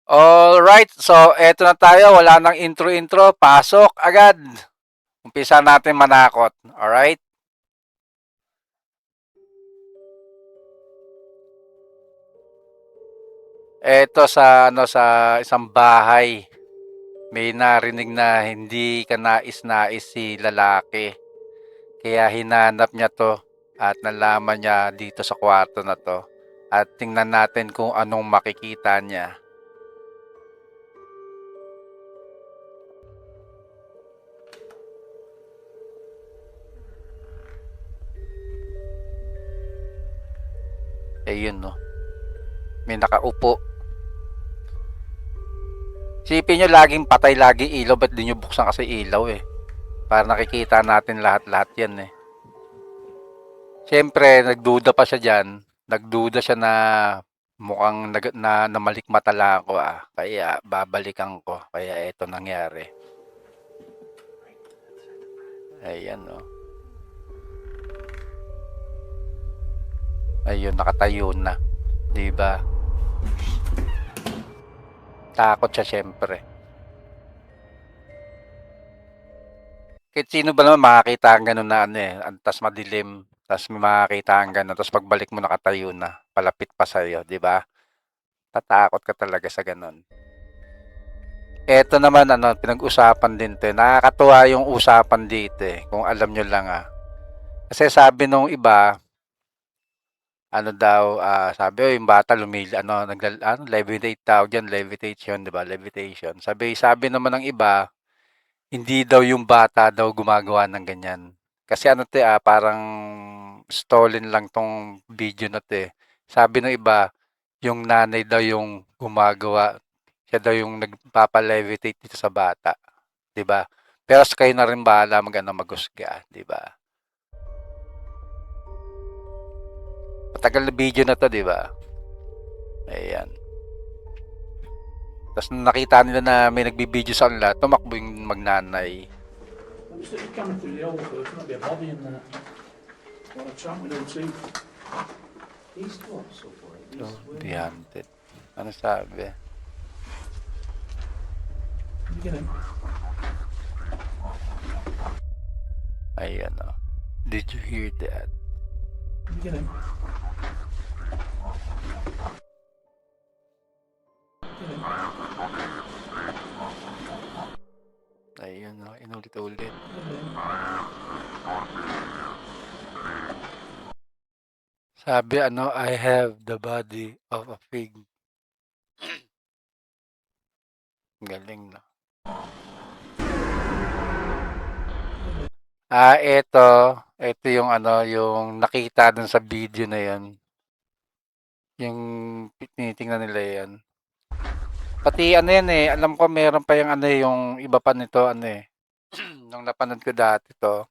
Alright, so eto na tayo. Wala nang intro-intro. Pasok agad. Umpisa natin manakot. Alright? Eto sa isang bahay. May narinig na hindi ka nais-nais si lalaki. Kaya hinanap niya to at nalaman niya dito sa kwarto na to. At tingnan natin kung anong makikita niya. Ayun no. May nakaupo. Sipin nyo laging patay lagi ilaw. Ba't di nyo buksan kasi ilaw eh? Para nakikita natin lahat-lahat yan eh. Siyempre, nagduda pa siya dyan. Nagduda siya na mukhang namalikmata lang ako ah. Kaya babalikan ko. Kaya eto nangyari. Ayan oh. Ayun, nakatayo na. Diba? Takot siya siyempre. Kahit sino ba naman makakita ang gano'n na ano eh. Tas madilim. Tas may makakita ang gano'n. Tas pagbalik mo nakatayo na. Palapit pa sa'yo. Diba? Tatakot ka talaga sa gano'n. Eto naman ano, pinag-usapan din 'to. Nakakatuwa yung usapan dito eh, kung alam nyo lang ah. Kasi sabi nung iba, ano daw, sabi yung bata levitate tawag diyan, levitation, 'di ba? Levitation. Sabi naman ng iba, hindi daw yung bata daw gumagawa ng ganyan. Kasi ano 'to parang stolen lang tong video na 'to eh. Sabi ng iba, yung nanay daw yung gumagawa. Siya daw yung nagpapa-levitate dito sa bata. 'Di ba? Pero kayo na rin bahala maghusga, 'di ba? Matagal na video na 'to, 'di ba? Ayan. Tapos nung nakita nila na may nagbibideo sa kanila, tumakbo yung magnanay. I'm just coming through the old first, might be a body in there. Want to chat with him too? He's what so far? The Hunted. Ano sabi? You get him. Ayan o. Did you hear that? You get him. Get him. Ayun o, inulit-ulit. Get him. Sabi ano, I have the body of a pig. Galing no. Ito yung ano, yung nakita dun sa video na yan. Yung tinitingnan nila yan. Pati ano yan eh, alam ko meron pa yung ano yung iba pa nito ano eh. Nung napanood ko dati to,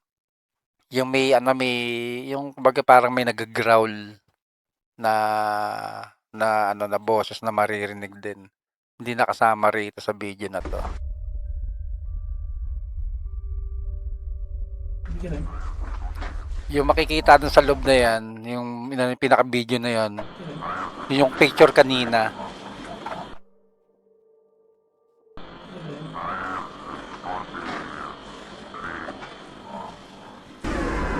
yung yung kumbaga parang may nag-growl na na boses na maririnig din. Hindi nakasama rito sa video na to. You get him. Yung makikita dun sa loob na yan, yung pinaka-video na yan, yung picture kanina.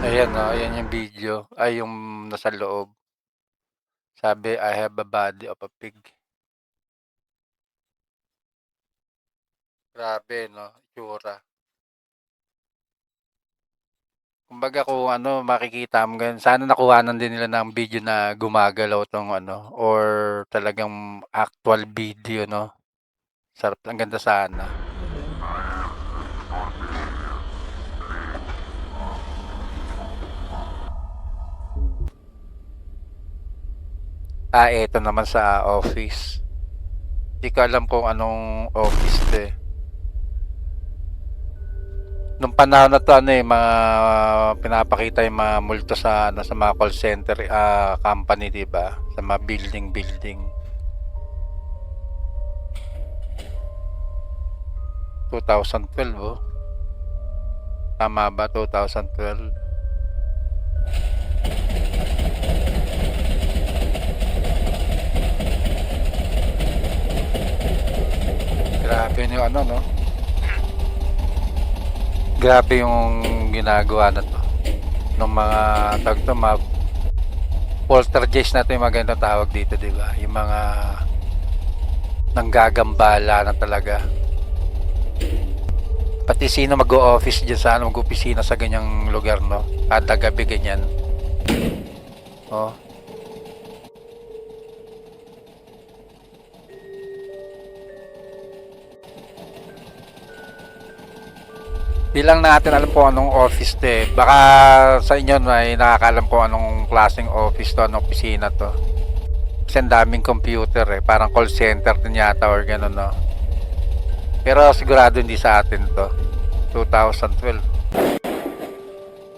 Ayan o, ayan yung video. Ay, yung nasa loob. Sabi, I have a body of a pig. Grabe, no? Itsura. Kumbaga kung ano, makikita mo ganun. Sana nakuhanan din nila ng video na gumagalaw tong ano, or talagang actual video, no? Sarap, ang ganda sana. Eto naman sa office. Di ko alam kung anong office 'to, eh. Nung panahon na 'to ano, eh, mga pinapakita yung mga multo sa ano, sa mga call center, company, 'di ba? Sa mga building. 2012, oh. Tama ba? 2012? Grabe yung ano, no? Grabe yung ginagawa na to. Nung mga tawag to, mga poltergeist na to, yung mga ganito tawag dito, di ba? Yung mga nanggagambala na talaga. Pati sino mag-o-office dyan sa ano, mag-opisina sa ganyang lugar, no? Kada gabi ganyan. Oh. Di lang natin alam kung anong office to, eh. Baka sa inyo may nakakaalam kung anong klaseng office to, anong opisina to. Kasi ang daming computer, eh. Parang call center din yata or gano'n, no? Pero sigurado hindi sa atin to. 2012.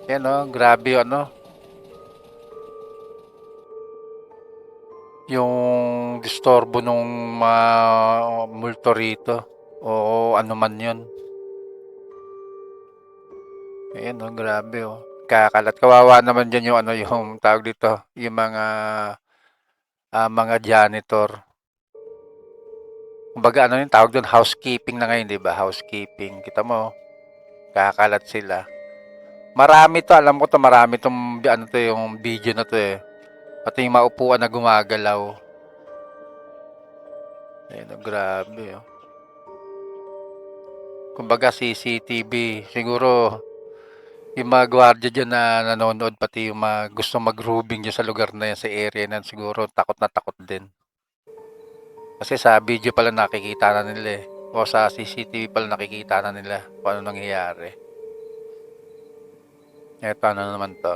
Yan, no? Grabe yung ano. Yung disturbo nung mga multo rito. O ano man yun. Ayan, no? Grabe, oh. Kakalat. Kawawa naman dyan yung ano, yung tawag dito. Yung mga janitor. Kumbaga ano yung tawag doon, housekeeping na ngayon, 'di ba? Housekeeping. Kita mo, kakalat sila. Marami 'to, alam ko 'to, marami 'tong ano 'to, yung video na 'to, eh. Pati yung maupuan na gumagalaw. Ayun, oh, grabe, oh. Kumbaga CCTV, siguro yung mga gwardiya dyan na nanonood, pati yung mga gustong mag-roobing dyan sa lugar na yan, sa area na yan, siguro takot na takot din. Kasi sa video pala nakikita na nila, eh. O sa CCTV pala nakikita na nila kung ano nangyayari. Eto, ano naman to?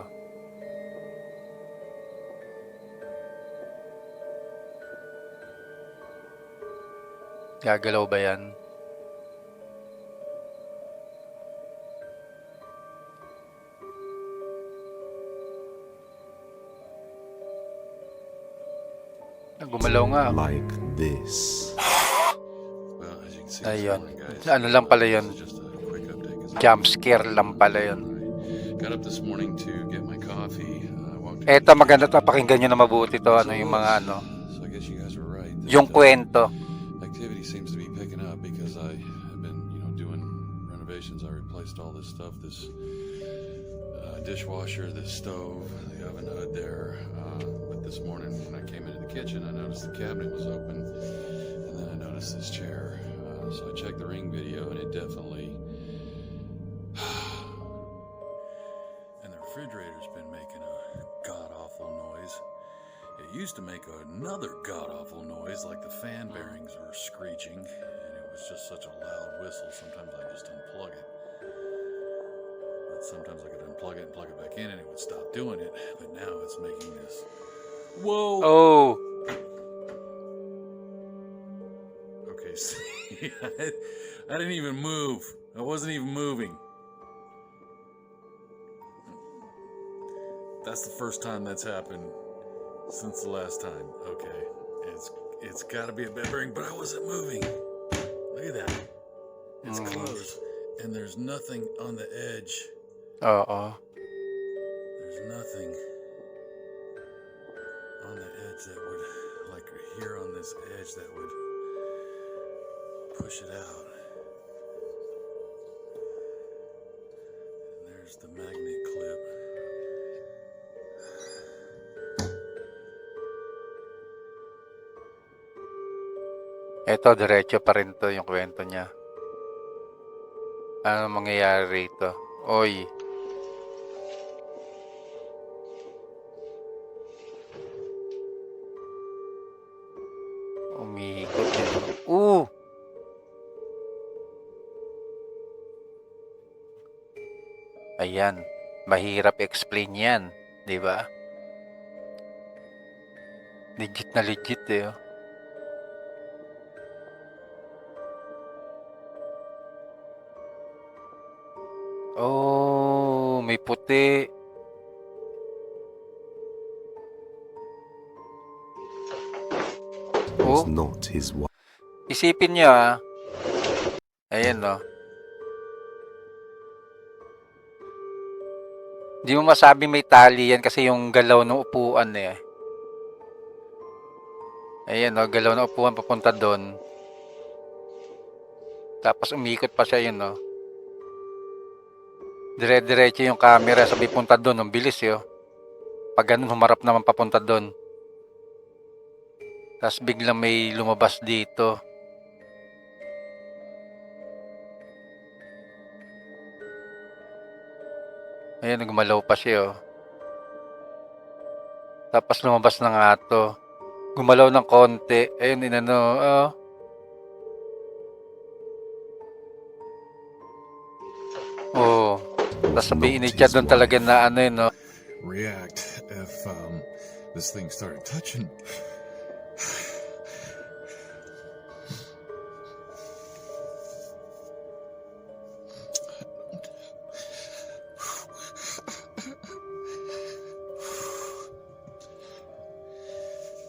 Gagalaw ba yan? Gumalaw nga. Like this. Well, as you can see, Ayun. this morning, guys, Ano lang pala yun? this is just a quick update 'cause Jump scare lang pala yun. I got up this morning to get my coffee. I walked into Eto, the maganda to. kitchen. Pakinggan nyo na mabuti to. Ano So yung it mga was. ano. So I guess you guys were right. Yung kwento. Activity seems to be picking up because I have been, doing renovations. I replaced all this stuff, this dishwasher, this stove, the oven hood there. But this morning when I came into the kitchen, I noticed the cabinet was open, and then I noticed this chair. So I checked the Ring video, and it definitely. And the refrigerator's been making a god-awful noise. It used to make another god-awful noise, like the fan bearings were screeching, and it was just such a loud whistle. Sometimes I just unplug it. But sometimes I could unplug it and plug it back in, and it would stop doing it. But now it's making this. Whoa! Oh, Okay, see, I didn't even move. I wasn't even moving. That's the first time that's happened since the last time. Okay, it's got to be a bed bearing, but I wasn't moving. Look at that. It's closed, and there's nothing on the edge. oo. There's nothing on the edge that would, like here on this edge, that would push it out. And there's the magnet clip. Eto, diretso pa rin to yung kwento niya. Ano mangyayari rito? Oy. Umiikot yun. Ayan. Mahirap explain yan. Di ba? Legit na legit eh. Oh, may puti. was Oh, not his wife. isipin niyo ah. Ayan no. Di mo masabing may tali yan kasi yung galaw ng upuan eh. Ayan no, galaw ng upuan papunta doon. Tapos umikot pa siya yun no. Dire-diretso yung camera sabi punta doon. Ang bilis yun. Pag ganun, humarap naman papunta doon. Tapos biglang may lumabas dito. Ayan, gumalaw pa siya oh. Tapos lumabas na nga to. Gumalaw ng konti. Ayun, inano. Oh. Oh. Tapos sabihin ni Chad doon talaga na ano yun, no? React if this thing started touching.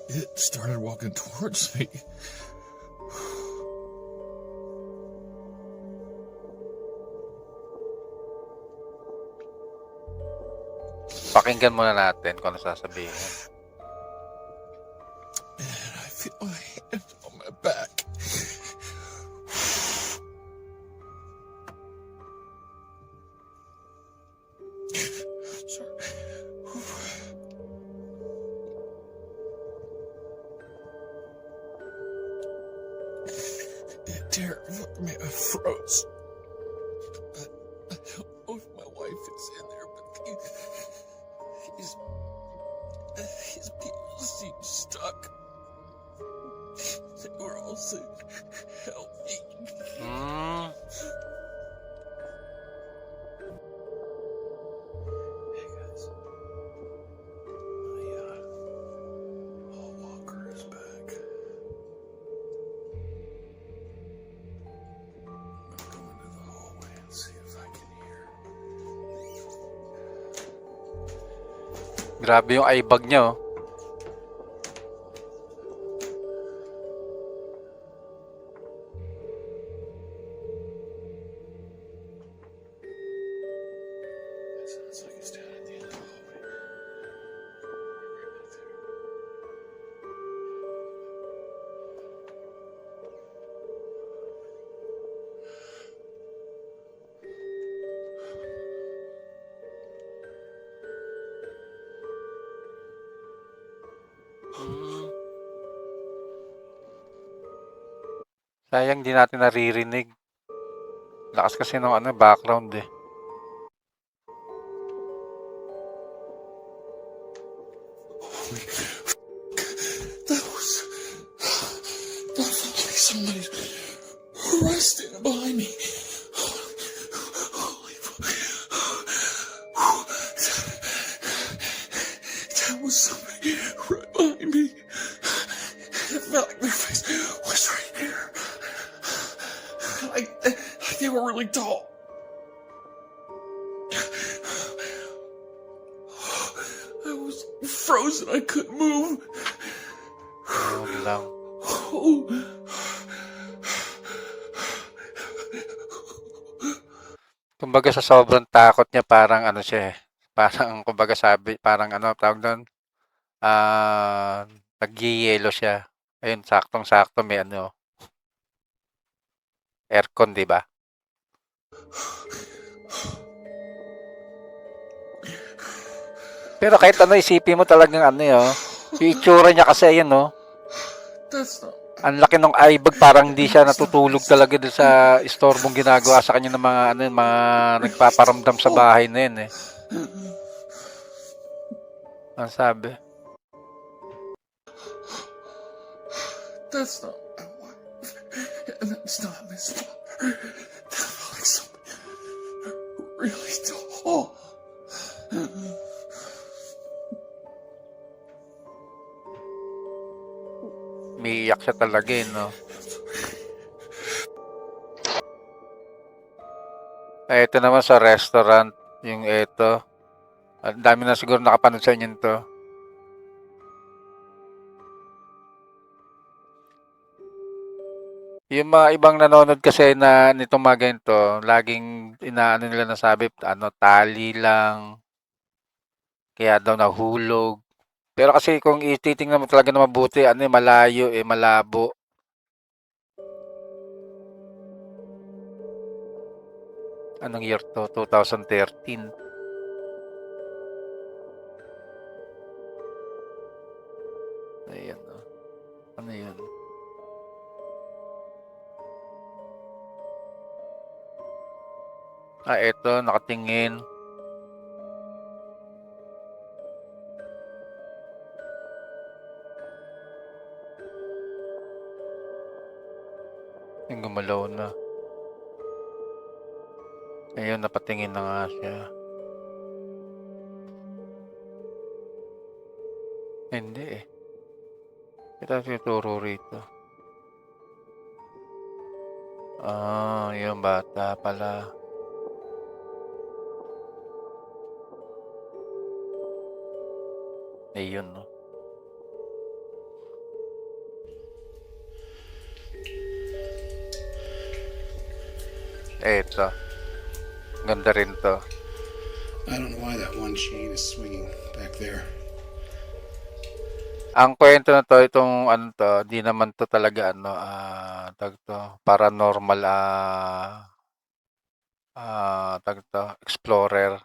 It started walking towards me. Pakinggan muna natin kung ano sasabihin. And I feel my hand on my back. Sorry. It terrified me. I froze. I don't know if my wife is in there, but his people seem stuck. They were all saying, "Help me." Hey guys, my hall walker is back. I'm gonna go into the hallway and see if I can hear. Grabe yung eye bag niya, oh. It sounds like it's down at the end of the hallway. Right back there. Sayang di natin naririnig. Lakas kasi ng ano, background eh. That was like somebody arrested behind me. Holy fuck. That was somebody right behind me. It felt like their face was right here. Like they were really tall. I was frozen. I couldn't move. Ayun lang. Oh. Kumbaga sa sobrang takot niya, parang ano siya eh. Parang, kumbaga sabi, parang ano, tawag doon, nagyeyelo siya. Ayun, saktong-sakto may ano, aircon, di ba? Pero kahit ano, isipin mo talagang ano yun, yung itsura niya kasi, ayun, no? That's not. Ang laki ng eye bag, parang hindi siya natutulog talaga doon sa istorbong ginagawa sa kanya ng mga, ano, mga nagpaparamdam sa bahay na yun, eh. Ang sabi. That's not my wife. And that's not Miss Potter. That felt like somebody really tall. umiiyak siya talaga eh, no? Ito naman sa restaurant, yung ito. Ang dami na siguro nakapanood sa inyo to. Yung mga ibang nanonood kasi na nitong mga ganito, laging inaano nila na sabi, ano, tali lang, kaya daw nahulog. Pero kasi kung ititingnan mo talaga na mabuti, ano eh, malayo eh, malabo. Anong year to? 2013. Ayan, oh. Ano yun? Eto, nakatingin. Yung gumalaw na. Ayun, napatingin na nga siya. Hindi eh. Ito tinuturo rito. Yung bata pala. Ayun, no. Eto. Ganda rin to. I don't know why that one chain is swinging back there. Ang kwento na to, itong ano to, di naman to talaga ano, tag to, paranormal, tag to, explorer.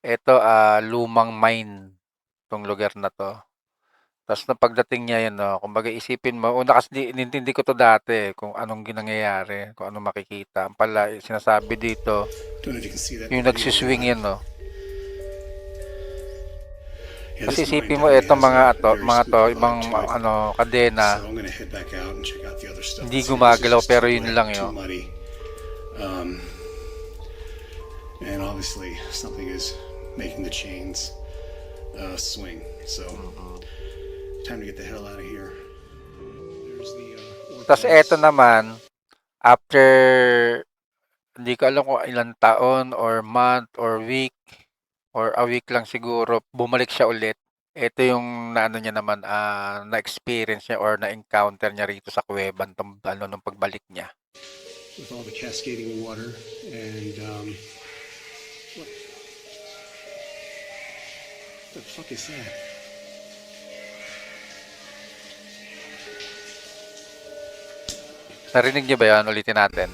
Ito, lumang mine, tong lugar na to. Tapos na pagdating niya yan, no, kumbaga isipin mo, una kasi inintindi ko to dati, kung anong nangyayari, kung anong makikita. Ang pala, sinasabi dito, Don't know if you can see that. yung video nagsiswing or yan, not. no. Yeah, Kasi this mine isipin mo, definitely etong has mga a to, very mga to, spooky ibang vibe to it. ano, kadena, So I'm gonna head back out and check out the other stuff. hindi This is gumagalaw, just pero too yun wet, lang too yun. muddy. And obviously something is making the chains swing. So time to get the hell out of here. There's the Tapos eto naman, after, hindi ko alam kung ilang taon, or month, or week, or a week lang siguro, bumalik siya ulit. Ito yung naano niya naman, na-experience niya or na-encounter niya rito sa kuweba nung pagbalik niya. with all the cascading water and what the fuck is that? Narinig niyo ba yan? Ulitin natin.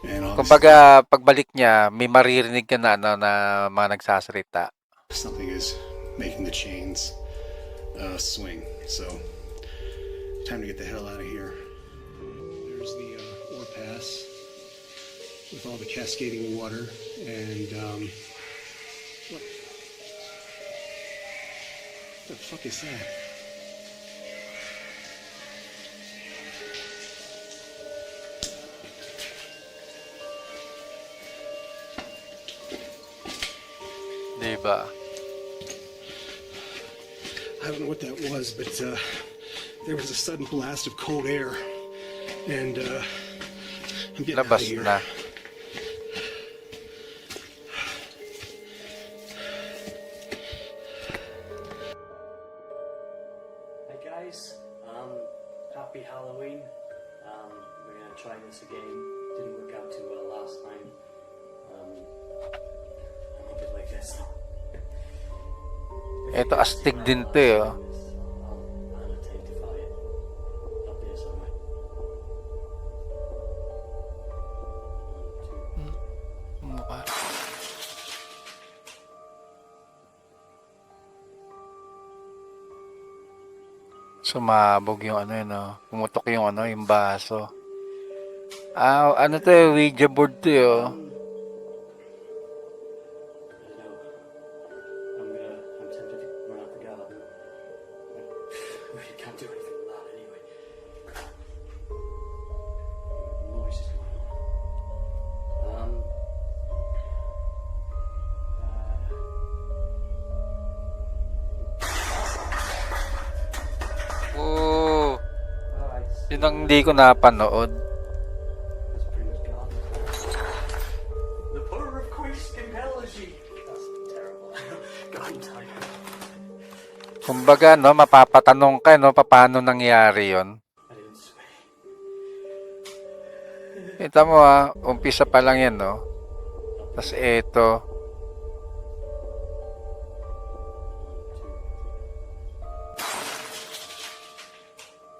And obviously Kumbaga, pagbalik niya, may maririnig ka na, ano, na mga nagsasalita. something is making the chains swing. So time to get the hell out of here. There's the ore pass with all the cascading water and what the fuck is that? Diba? I don't know what that was, but there was a sudden blast of cold air, and I'm getting out of Labas here. na. Hi guys, happy Halloween. We're gonna try this again. Didn't work out too well last time. I'll keep it like this. Ito, astig din to eh. Oh. I'll identify it up there somewhere. 1, 2. Mukha. Sumabog yung ano yun, oh. Pumutok yung ano, yung baso. Ano to eh, Ouija board to eh, oh. I'm tempted to run out the garden. We can't do anything with that anyway. Noise is going on. Yun ang hindi ko napanood. That's pretty much gone. The power of Quayskin Elegy. That's terrible. God, I'm tired. Kumbaga, no, mapapatanong ka, no, paano nangyari yon. I didn't sway. Kita mo umpisa pa lang yan, no. Tapos eto.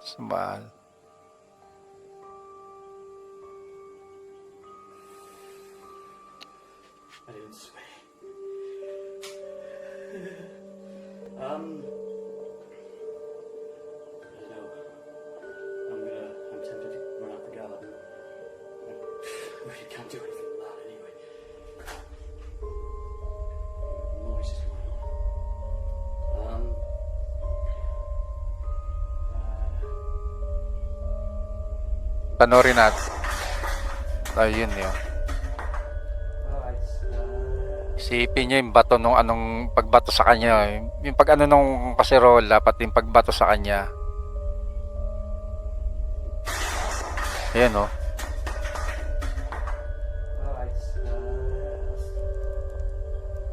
Sumahal. I didn't sway. I don't know. I'm tempted to run out the garden. I really can't do anything with that anyway. Noise is going on. Panorin natin. Ayun yun. Alright. Isipin nyo yung bato nung anong pagbato sa kanya. Yung pag ano nung kaserola, pati yung pagbato sa kanya. Ayan o. Alright.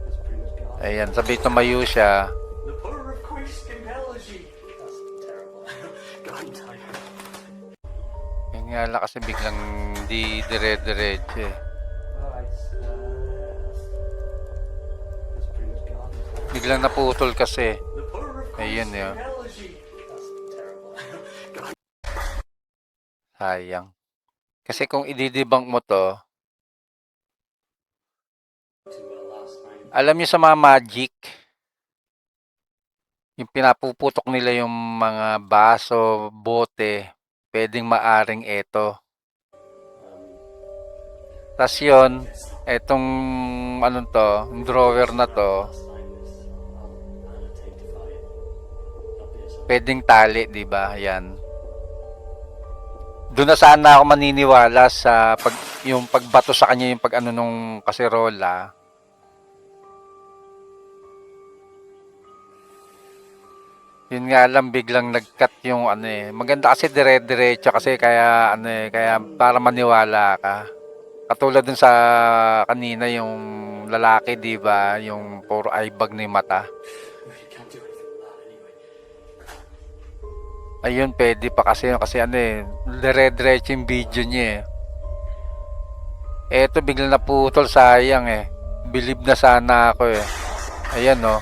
That's pretty much gone. Ayan, sabi tumayo siya. The power of Quayskin Elegy. That's terrible. God, I'm tired. Yun nga lang kasi biglang di dire-diretso eh. Alright. That's pretty much gone. Biglang naputol kasi. The power of Ayun yun. Elegy. That's terrible. Sayang. Kasi kung ididibang mo to, Too well last night. alam niyo sa mga magic, yung pinapuputok nila yung mga baso, bote, pwedeng maaring eto. Tas yun, etong anong to, yung drawer na to, Last time is I'll annotate if that'll be a sort pwedeng tali, di ba? Yan. Doon na sana ako maniniwala sa yung pagbato sa kanya, yung pag ano nung kaserola. Yun nga lang biglang nag-cut yung ano eh. Maganda kasi dire-diretso kasi kaya ano eh, kaya para maniwala ka. Katulad dun sa kanina yung lalaki, 'di ba? Yung puro eye bag na yung mata. really can't do anything with that anyway. Ayun, pwede pa kasi ano eh, dire-diretso yung video niya eh. Eto biglang naputol, sayang eh. Believe na sana ako eh. Ayan oh.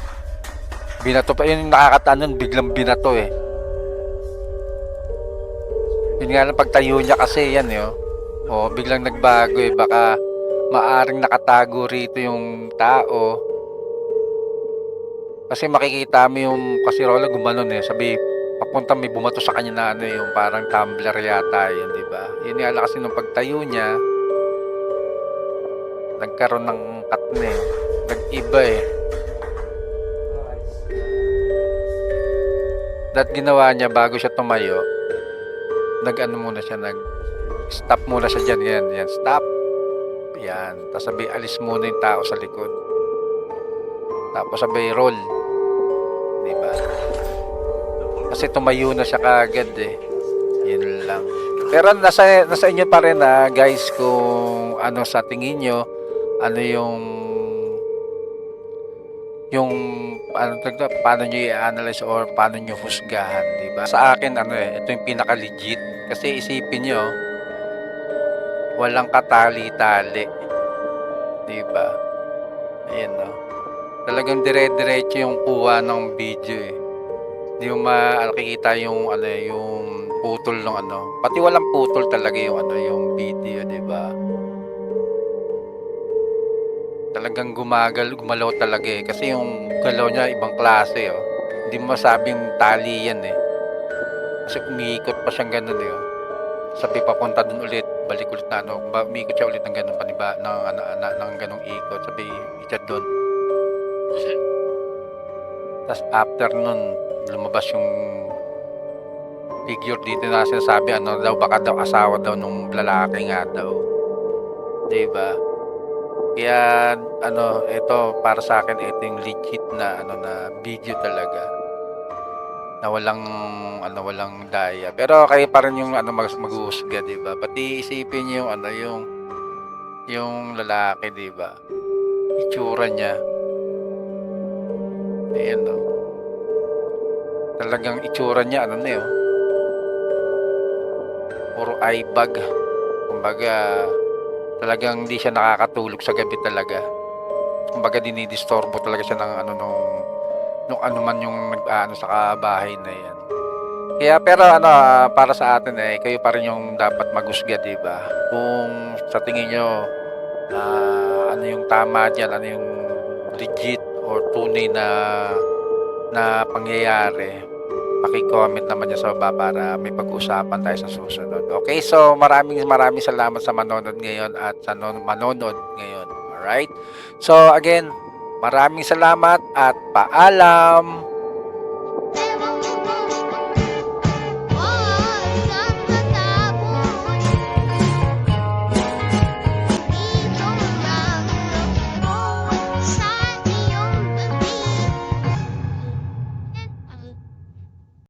Binato pa, yun yung nakakataan, biglang binato eh. Yun nga lang pagtayo niya kasi yan eh. Oh, biglang nagbago eh. Baka maaring nakatago rito yung tao. Kasi makikita mo yung kasirola gumanon eh. Sabi, papunta may bumato sa kanya na ano eh, yung parang tumbler yata yun, di ba? Yun nga lang kasi nung pagtayo niya, nagkaroon ng cut na eh. Nag-iba eh. That ginawa niya bago siya tumayo, nag-ano muna siya, nag-stop muna siya dyan, yan, stop. Yan, tapos sabi, alis muna yung tao sa likod. Tapos sabi, roll. Diba? Kasi tumayo na siya kagad eh. Yun lang. Pero nasa inyo pa rin guys, kung ano sa tingin nyo, ano yung ano paano nyo i-analyze or paano nyo husgahan, di ba? Sa akin ano ito yung pinaka legit kasi isipin nyo walang katali-tali, di ba? Ayan no. Talagang dire-diretso yung kuha ng video eh. Hindi mo makikita yung ano yung putol ng ano. Pati walang putol talaga yung ano yung video, di ba? Talagang gumalaw talaga eh. Kasi yung galaw niya ibang klase oh. Hindi mo masabing tali yan eh. Kasi umiikot pa siyang ganun eh. Oh. Sabi papunta dun ulit, balik ulit na ano, umiikot siya ulit ng ganun paniba ng ganung ikot. Sabi ikot dun. Tapos after nun, lumabas yung figure dito na sinasabi ano daw, baka daw asawa daw nung lalaki nga daw. Diba? Kaya ano, ito para sa akin ito yung legit na ano na video talaga. na walang daya. Pero kayo pa rin yung maghuhusga, 'di ba? Pati isipin niyo yung lalaki, 'di ba? Itsura niya. Ayan, no. Talagang itsura niya puro eye bag. Kumbaga, talagang hindi siya nakakatulog sa gabi talaga. Kumbaga dinidisturbo talaga siya ng nung ano man yung nag-aano sa bahay na yan. Kaya pero para sa atin kayo pa rin yung dapat maghusga, 'di ba? Kung sa tingin niyo ano yung tama diyan, ano yung legit or tunay na pangyayari, paki-comment naman niyo sa baba para may pag-usapan tayo sa susunod. Okay, so maraming salamat sa manonood ngayon at sa manonood ngayon. Alright? So again, maraming salamat at paalam!